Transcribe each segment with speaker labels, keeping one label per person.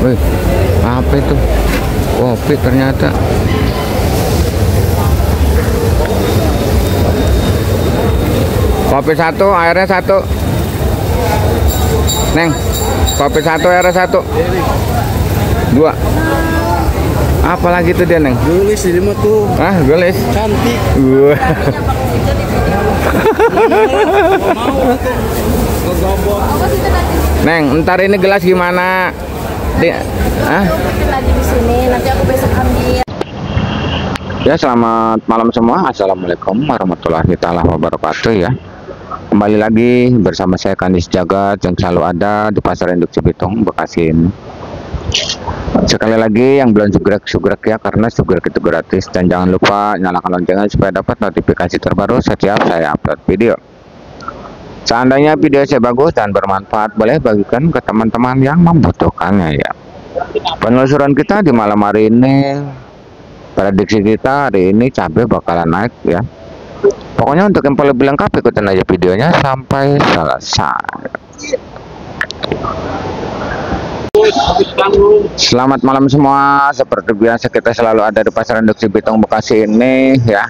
Speaker 1: Wih, apa itu? Kopi ternyata. Kopi satu, airnya satu. Neng, kopi satu, airnya satu. Dua. Apa lagi tuh dia, Neng?
Speaker 2: Gelis ini mah tuh.
Speaker 1: Ah, gelis.
Speaker 2: Cantik.
Speaker 1: Wah. Neng, ntar ini gelas gimana?
Speaker 3: Tadi di sini, nanti aku besok ambil.
Speaker 1: Ya, selamat malam semua. Assalamualaikum warahmatullahi taala wabarakatuh ya. Kembali lagi bersama saya Kandis Jagat yang selalu ada di Pasar Induk Cibitung, Bekasi ini. Sekali lagi yang belum sugrek ya, karena sugrek itu gratis, dan jangan lupa nyalakan loncengnya supaya dapat notifikasi terbaru setiap saya upload video. Seandainya video saya bagus dan bermanfaat, boleh bagikan ke teman-teman yang membutuhkannya ya. Penelusuran kita di malam hari ini, prediksi kita hari ini cabai bakalan naik ya. Pokoknya untuk info lebih lengkap ikutin aja videonya sampai selesai. Selamat malam semua. Seperti biasa kita selalu ada di Pasar Induk Cibitung Bekasi ini ya.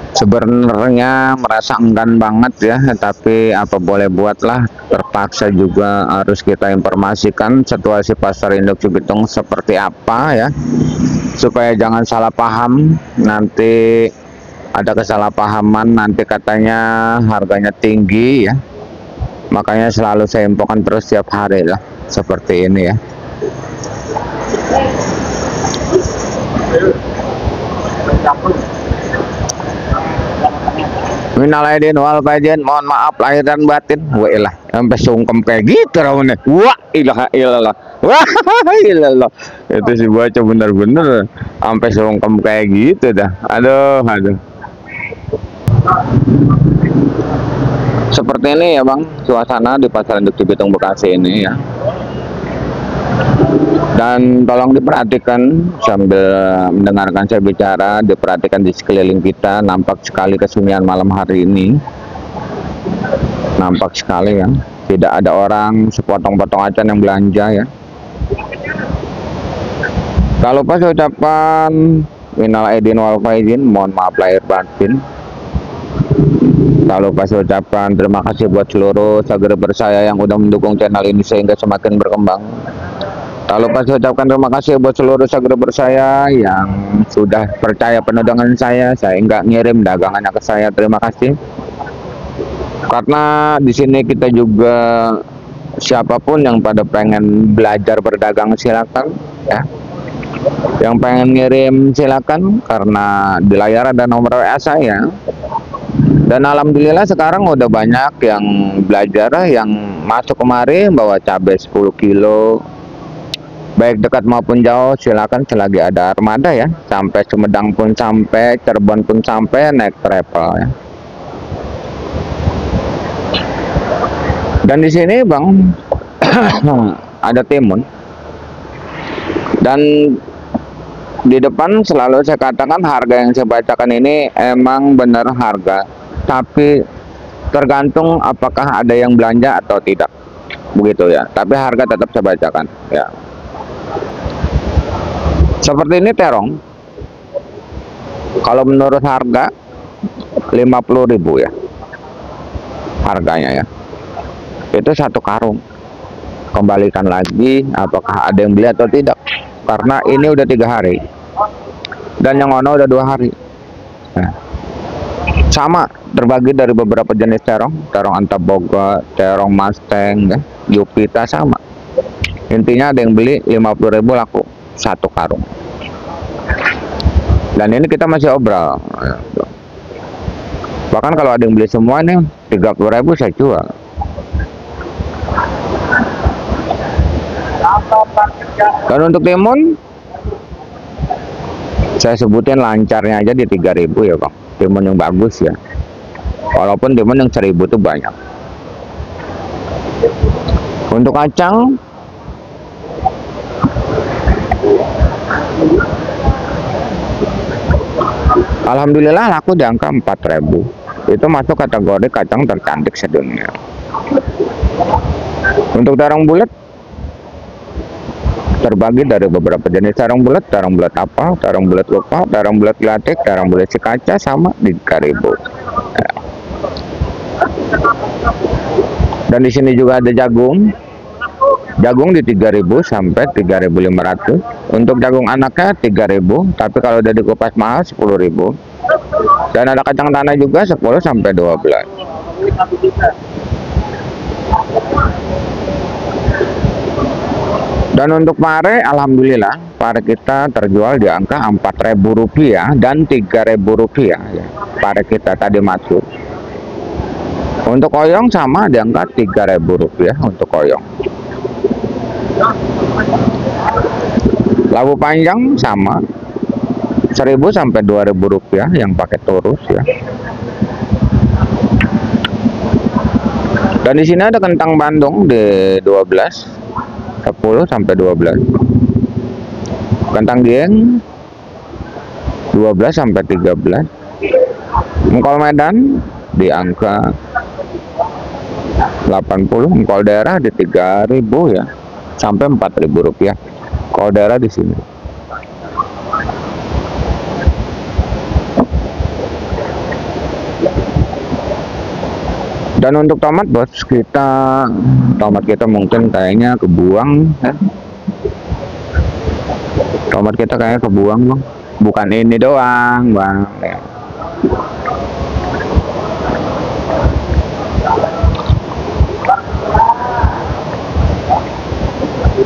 Speaker 1: Sebenarnya merasa enggan banget ya, tapi apa boleh buatlah, terpaksa juga harus kita informasikan situasi Pasar Induk Cibitung seperti apa ya, supaya jangan salah paham. Nanti ada kesalahpahaman, nanti katanya harganya tinggi ya. Makanya selalu saya infokan terus setiap hari lah seperti ini ya. Minal aidin wal faizin, mohon maaf lahir dan batin. Wailah, sampai sungkem kayak gitu rawone. Wah, ilaha illallah. Wah, ilallah. Itu sih baca bener-bener sampai sungkem kayak gitu dah. Aduh. Seperti ini ya Bang, suasana di Pasar Induk Cibitung Bekasi ini ya. Dan tolong diperhatikan sambil mendengarkan saya bicara, diperhatikan di sekeliling kita. Nampak sekali kesunyian malam hari ini. Nampak sekali ya. Tidak ada orang sepotong-potong acan yang belanja ya. Kalau pas ucapan minal aidin wal faizin, mohon maaf lahir batin. Kalau pas ucapan terima kasih buat seluruh subscriber saya yang udah mendukung channel ini sehingga semakin berkembang. Kalau pas ucapkan terima kasih buat seluruh subscriber saya yang sudah percaya penuh dengan saya nggak ngirim dagangannya ke saya, terima kasih. Karena di sini kita juga siapapun yang pada pengen belajar berdagang silakan ya. Yang pengen ngirim silakan, karena di layar ada nomor WA saya. Dan alhamdulillah sekarang udah banyak yang belajar, yang masuk kemari bawa cabai 10 kilo. Baik dekat maupun jauh silakan, selagi ada armada ya. Sampai Sumedang pun sampai, Cirebon pun sampai, naik travel ya. Dan di sini Bang ada timun. Dan di depan selalu saya katakan harga yang saya bacakan ini emang benar harga, tapi tergantung apakah ada yang belanja atau tidak, begitu ya. Tapi harga tetap saya bacakan ya. Seperti ini terong, kalau menurut harga 50.000 ya harganya ya. Itu satu karung. Kembalikan lagi apakah ada yang beli atau tidak, karena ini udah 3 hari dan yang ono udah 2 hari. Nah, sama terbagi dari beberapa jenis terong, terong antaboga, terong mustang ya, Yupita sama. Intinya ada yang beli 50.000 laku satu karung. Dan ini kita masih obral. Bahkan kalau ada yang beli semua nih 30.000 saya jual. Dan untuk timun saya sebutin lancarnya aja di 3.000 ya Bang. Timun yang bagus ya. Walaupun timun yang 1.000 itu banyak. Untuk kacang alhamdulillah laku di angka 4.000. Itu masuk kategori kacang tercantik sedunia. Untuk terong bulat terbagi dari beberapa jenis tarung bulat apa, tarung bulat lupa, tarung bulat glatik, tarung bulat si kaca, sama 3.000. Ya. Dan di sini juga ada jagung. Jagung di 3.000 sampai 3.500. Untuk jagung anaknya 3.000, tapi kalau udah dikupas mahal 10.000. Dan ada kacang tanah juga 10 sampai 12. Dan untuk pare, alhamdulillah pare kita terjual di angka Rp4.000 dan Rp3.000 ya. Pare kita tadi masuk. Untuk oyong sama di angka Rp3.000 untuk oyong. Labu panjang sama 1.000 sampai Rp2.000 yang pakai turus ya. Dan di sini ada kentang Bandung di 10 sampai 12. Kentang Dieng 12 sampai 13. Engkol Medan di angka 80, engkol daerah di 3.000 ya sampai Rp4.000. Engkol daerah di sini. Dan untuk tomat bos, tomat kita mungkin kayaknya kebuang ya. Tomat kita kayaknya kebuang bang, bukan ini doang bang ya.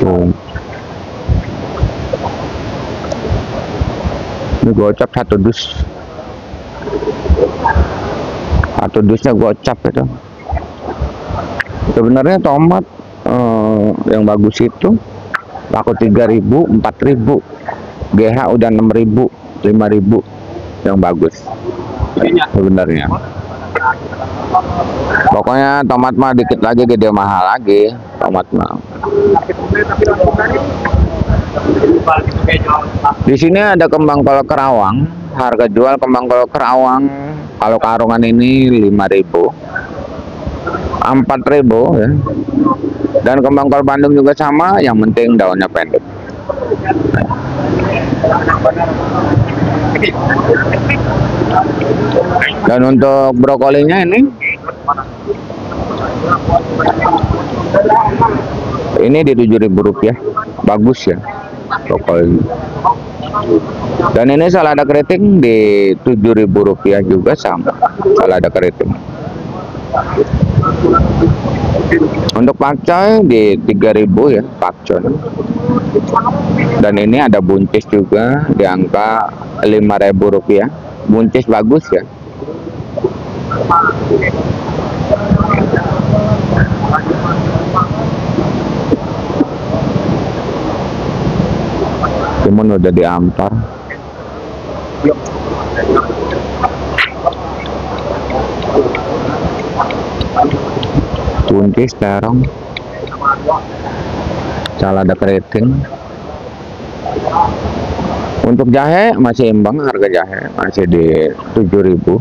Speaker 1: Tuh. Ini gocap satu dusnya gocap itu. Sebenarnya tomat yang bagus itu laku 3.000, 4.000, GH udah 6.000, 5.000 yang bagus sebenarnya. Pokoknya tomat mah dikit lagi gede mahal lagi tomat mah. Di sini ada kembang kol kerawang. Harga jual kembang kol kerawang kalau karungan ini 5.000, 4.000 ya. Dan kembang kol Bandung juga sama, yang penting daunnya pendek. Dan untuk brokolinya ini di Rp7.000, bagus ya brokoli. Dan ini selada keriting di Rp7.000 juga sama, selada keriting. Untuk pakcoy di 3.000 ya, pakcoy. Dan ini ada buncis juga di angka Rp5.000. Buncis bagus ya. Cuman udah diampar. Buncis, terong, selada keriting. Untuk jahe masih imbang, harga jahe masih di 25.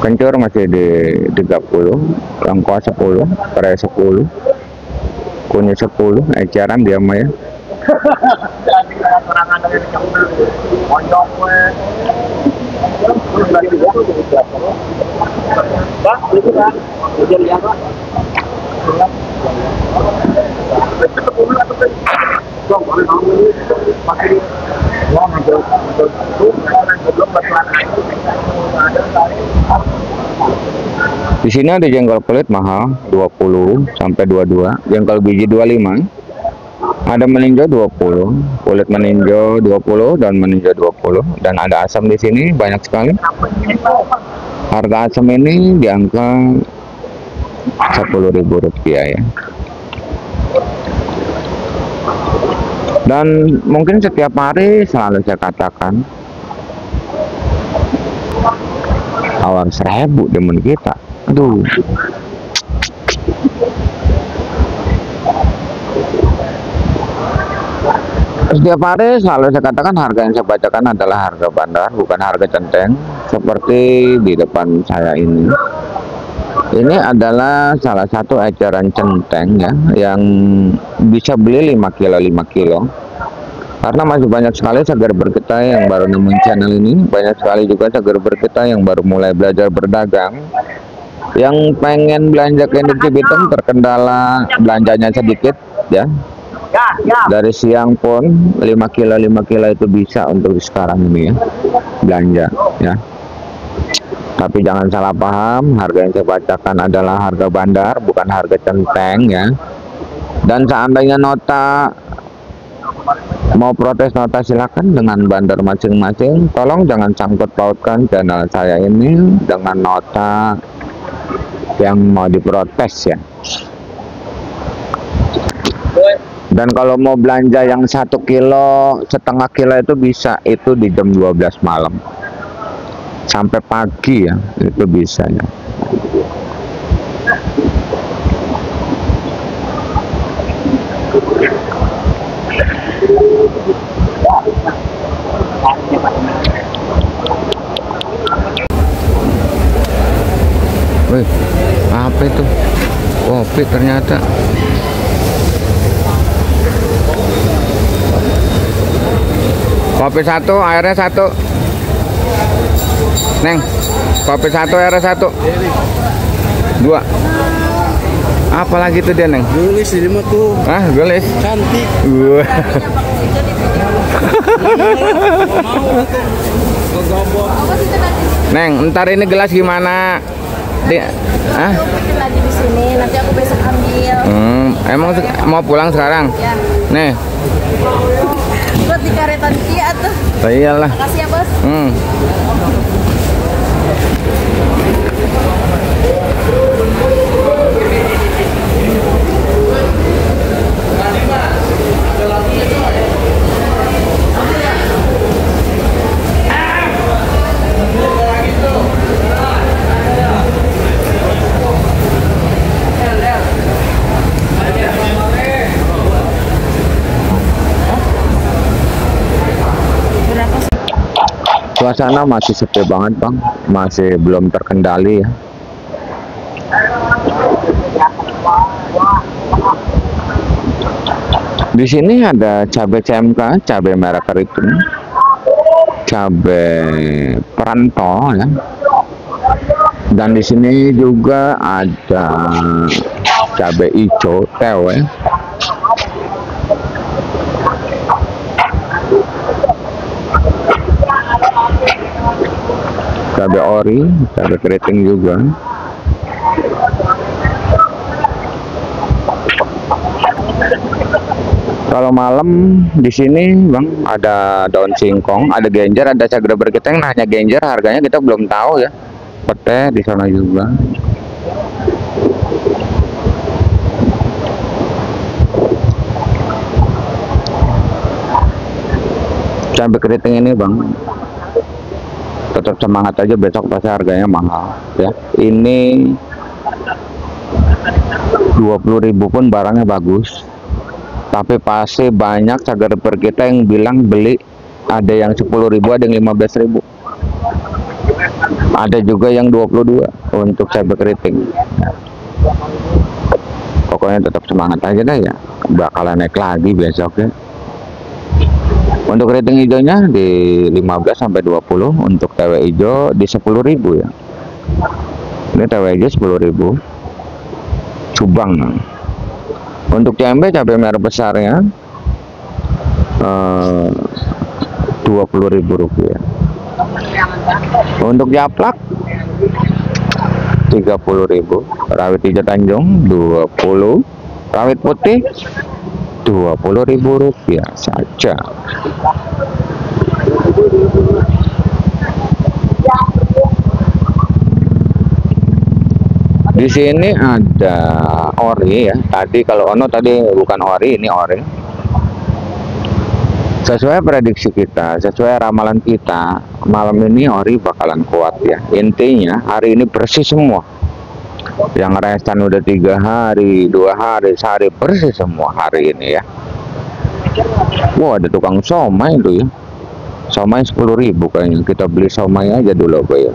Speaker 1: Kencur masih di 30, lengkuas 10, serai 10, kunyit 10, eceran dia mah ya. Di sini ada jengkol kulit mahal 20 sampai 22, jengkol biji 25. Ada meninjau 20, kulit meninjau 20 dan meninjau 20, dan ada asam di sini banyak sekali. Harga asam ini di angka Rp10.000 ya. Dan mungkin setiap hari selalu saya katakan awal 1.000 demen kita. Aduh. Setiap hari selalu saya katakan harga yang saya bacakan adalah harga bandar, bukan harga centeng seperti di depan saya ini. Ini adalah salah satu eceran centeng ya, yang bisa beli 5 kilo 5 kilo. Karena masih banyak sekali seger-seger kita yang baru nemuin channel ini, banyak sekali juga seger-seger kita yang baru mulai belajar berdagang, yang pengen belanja ke Induk Cibitung terkendala belanjanya sedikit ya. Dari siang pun 5 kilo 5 kilo itu bisa untuk sekarang ini ya, belanja ya. Tapi jangan salah paham, harga yang saya bacakan adalah harga bandar, bukan harga centeng ya. Dan seandainya nota mau protes, nota silakan dengan bandar masing-masing. Tolong jangan sangkut pautkan channel saya ini dengan nota yang mau diprotes ya. Dan kalau mau belanja yang 1 kilo setengah kilo itu bisa, itu di jam 12 malam sampai pagi ya, itu bisa ya. Wih, apa itu? Kopi ternyata. Kopi 1, airnya 1. Neng, kopi 1, airnya 1. 2. Apa lagi tuh dia, Neng?
Speaker 2: Gelis di rumah tuh.
Speaker 1: Ah, gelis.
Speaker 2: Cantik.
Speaker 1: Wah. Neng, ntar ini gelas gimana? Ah?
Speaker 3: Lagi di sini, nanti aku besok ambil.
Speaker 1: Emang mau pulang sekarang?
Speaker 3: Ya.
Speaker 1: Nih.
Speaker 3: Buat di karetan Kia tuh.
Speaker 1: Oh, iyalah.
Speaker 3: Makasih ya, Bos.
Speaker 1: Suasana masih sepi banget bang, masih belum terkendali ya. Di sini ada cabai CMK, cabai merah keriting, cabai perantau ya. Dan di sini juga ada cabai hijau tewe. Cabai ori, cabai keriting juga. Kalau malam di sini bang ada daun singkong, ada genjer, ada cabai berketeng. Nah hanya genjer harganya kita belum tahu ya. Pete di sana juga. Cabai keriting ini bang, tetap semangat aja, besok pasti harganya mahal ya. Ini 20.000 pun barangnya bagus, tapi pasti banyak cagar per kita yang bilang beli, ada yang 10.000, ada yang 15.000, ada juga yang 22 untuk cabai keriting. Pokoknya tetap semangat aja dah ya, bakalan naik lagi besok ya. Untuk keriting hijaunya di 15 sampai 20, untuk tewe hijau di 10.000 ya. Ini tewe hijau 10.000. Subang. Untuk cabai merah besarnya 20.000 rupiah. Untuk japlak 30.000. Rawit hijau Tanjung 20. Rawit putih 20.000 rupiah saja. Di sini ada ori ya. Tadi kalau ono tadi bukan ori, ini ori. Sesuai prediksi kita, sesuai ramalan kita, malam ini ori bakalan kuat ya. Intinya hari ini bersih semua. Yang restan udah 3 hari, 2 hari, sehari bersih semua hari ini ya. Wah, ada tukang somai itu ya. Somai 10.000 kayaknya. Kita beli somai aja dulu apa ya.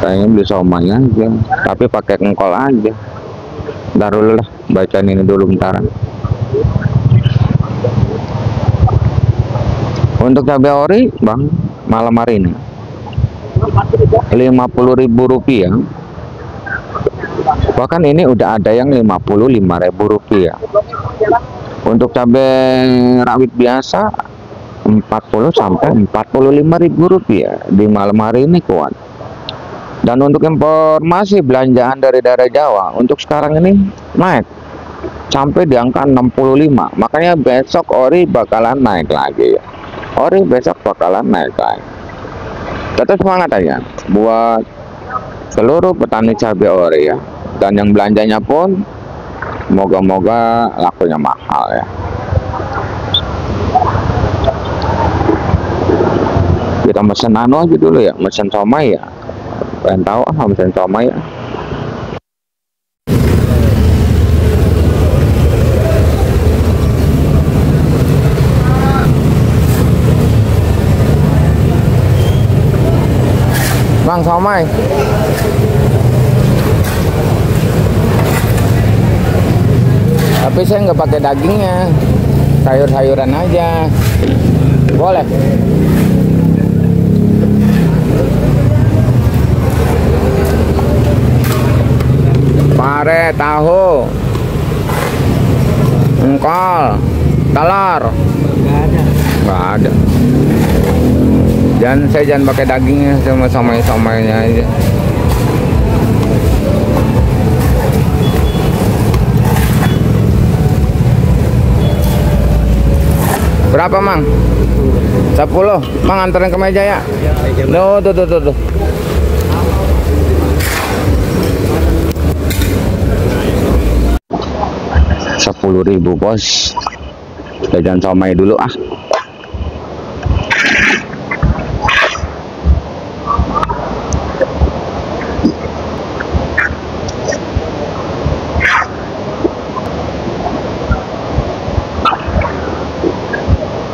Speaker 1: Kayaknya beli somai aja, tapi pakai engkol aja. Ntar dulu lah, bacain ini dulu bentar. Untuk cabai ori bang, malam hari ini Rp50.000. Bahkan ini udah ada yang Rp55.000. Untuk cabai rawit biasa 40 sampai Rp45.000 di malam hari ini kuat. Dan untuk informasi belanjaan dari daerah Jawa untuk sekarang ini naik sampai di angka 65. Makanya besok ori bakalan naik lagi ya. Ori besok bakalan naik lagi. Tetap semangat aja buat seluruh petani cabai ori ya. Dan yang belanjanya pun moga-moga lakunya mahal ya. Kita mesen anu aja dulu ya, mesen somai ya. Pengen tahu mesen somai ya. Bang, somai. Tapi saya nggak pakai dagingnya, sayur-sayuran aja. Boleh? Pare, tahu, engkol, telur. Nggak ada. Saya jangan pakai dagingnya, sama somai-somainya aja. Berapa mang? 10. Mang anterin ke meja ya. Tuh. 10.000 bos. Jajan somai dulu ah.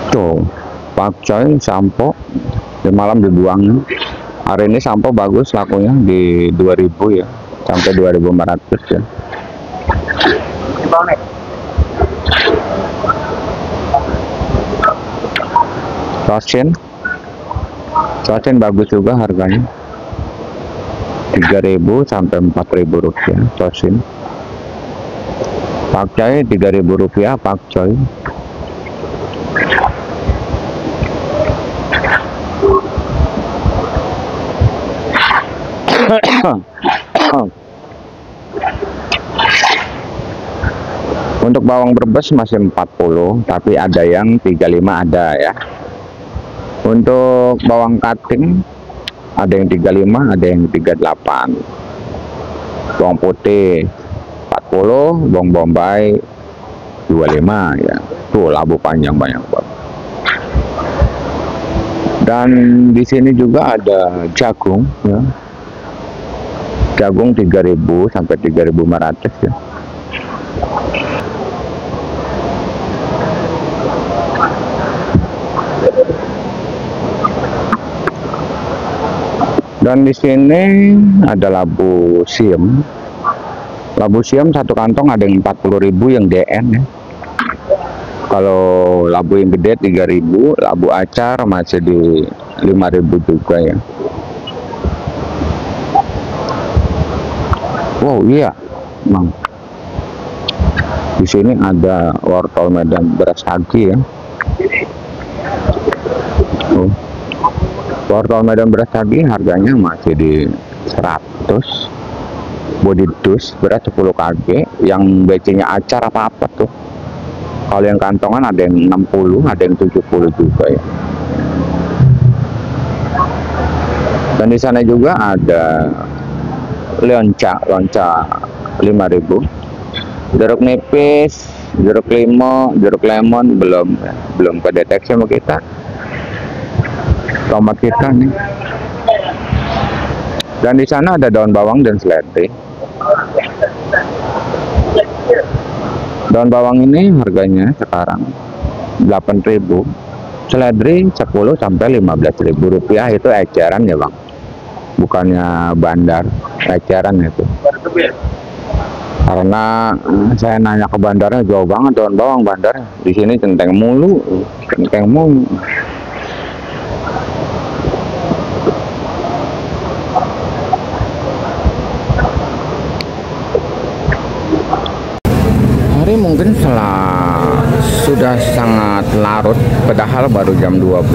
Speaker 1: Tuh, pakcoy sampo di malam dibuang. Hari ini sampo bagus lakunya di 2.000 ya, sampai 2.500 ya. Sosin bagus juga harganya, 3.000 sampai 4.000 rupiah sosin. Pakcoy 3.000 rupiah pakcoy. Untuk bawang Brebes masih 40, tapi ada yang 35 ada ya. Untuk bawang kating ada yang 35, ada yang 38. Bawang putih 40, bawang bombay 25 ya. Tuh labu panjang banyak banget. Dan di sini juga ada jagung ya. Jagung 3.000 sampai 3.500 ya. Dan di sini ada labu siam. Labu siam satu kantong ada yang 40.000 yang DN ya. Kalau labu yang gede 3.000, labu acar masih di 5.000 juga ya. Wow iya, Bang. Di sini ada wortel Medan beras hagi ya. Wortel Medan beras hagi harganya masih di 100. Body dus beras 10 kg, yang BC-nya acar apa tuh. Kalau yang kantongan ada yang 60, ada yang 70 juga ya. Dan di sana juga ada lonca 5.000. Jeruk nipis, jeruk lemon belum kedeteksi sama kita. Tomat kita nih. Dan di sana ada daun bawang dan seledri. Daun bawang ini harganya sekarang 8.000. Seledri 10 sampai 15.000 rupiah, itu eceran ya Bang. bukannya bandar eceran itu. Karena saya nanya ke bandarnya jauh banget daun bawang bandarnya. Di sini centeng mulu. Hari mungkin sudah sangat larut, padahal baru jam 12.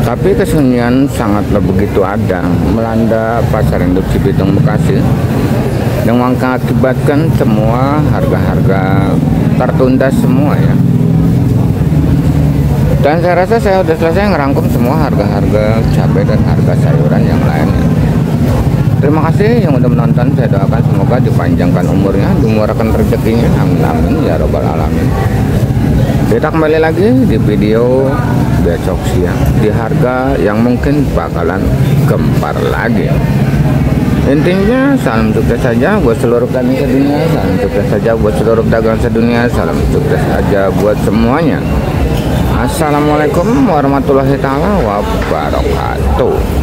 Speaker 1: Tapi kesunyian sangatlah begitu ada melanda pasar induk Cibitung Bekasi, yang mengakibatkan semua harga-harga tertunda semua ya. Dan saya rasa saya sudah selesai ngerangkum semua harga-harga cabai dan harga sayuran yang lainnya. Terima kasih yang sudah menonton. Saya doakan semoga dipanjangkan umurnya, dimurahkan rezekinya, amin amin ya robbal alamin. Kita kembali lagi di video besok siang di harga yang mungkin bakalan gempar lagi. Intinya salam sukses saja buat seluruh petani sedunia, salam sukses saja buat seluruh pedagang sedunia, salam sukses saja buat semuanya. Assalamualaikum warahmatullahi taala wabarakatuh.